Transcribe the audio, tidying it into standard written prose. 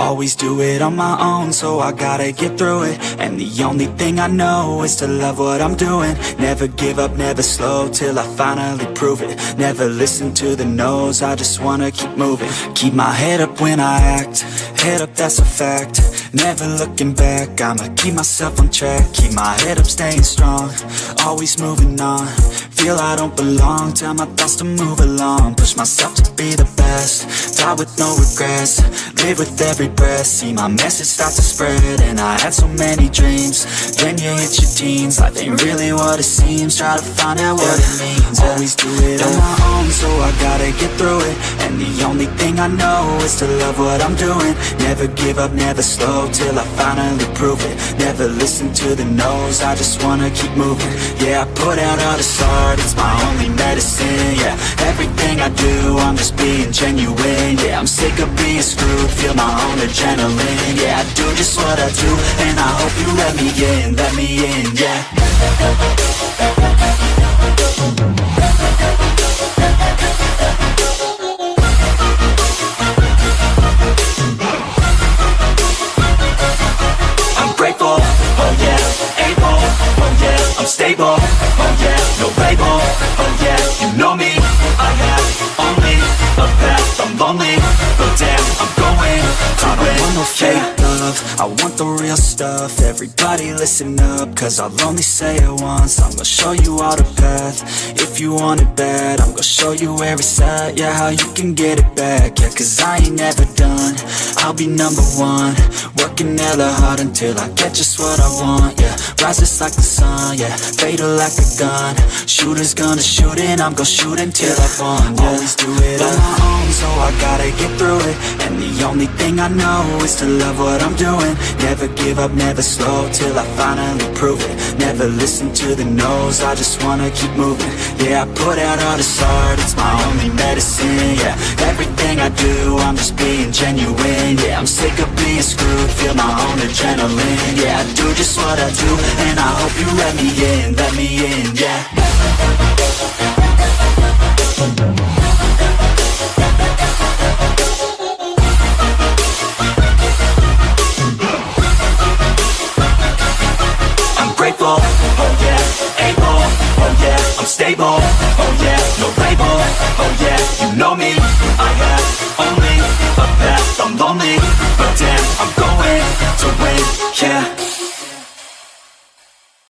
Always do it on my own, so I gotta get through it. And the only thing I know is to love what I'm doing. Never give up, never slow, till I finally prove it. Never listen to the no's, I just wanna keep moving. Keep my head up when I act, head up, that's a fact. Never looking back, I'ma keep myself on track. Keep my head up, staying strong, always moving on. Feel I don't belong, tell my thoughts to move along. Push myself to be the best, die with no regrets. Live with every breath, see my message start to spread. And I had so many dreams, then you hit your teens. Life ain't really what it seems, try to find out what it means. Always do it on my own, so I gotta get through it. And the only thing I know is to love what I'm doing. Never give up, never slow, till I finally prove it. Never listen to the no's, I just wanna keep moving. Yeah, I put out all this art, it's my only medicine. Yeah, everything I do, I'm just being genuine. Yeah, I'm sick of being screwed, feel my own adrenaline. Yeah, I do just what I do, and I hope you let me in, yeah. Grateful, oh yeah, able, oh yeah, I'm stable, oh yeah, no label, oh yeah, you know me, I have only a path, I'm lonely, but damn, I'm going to win. I don't want no fake love, I want the real stuff. Everybody listen up, cause I'll only say it once. I'm gonna show you all the path, if you want it bad. I'm gonna show you where it's at, yeah, how you can get it back. Yeah, cause I ain't never done, I'll be number one. Working hella hard until I get just what I want, yeah. Rises like the sun, yeah, fatal like a gun. Shooter's gonna shoot and I'm gonna shoot until I've won, yeah. Always do it on my own, so I gotta get through it. And the only thing I know is to love what I'm doing. Never give up, never slow, till I finally prove it. Never listen to the no's, I just wanna keep moving. Yeah, I put out all this art, it's my only medicine. Yeah, everything I do, I'm just being genuine. Yeah, I'm sick of being screwed, feel my own adrenaline. Yeah, I do just what I do, and I hope you let me in, yeah. I'm grateful, oh yeah, able, oh yeah, I'm stable, oh yeah, no label, oh yeah, you know me, I have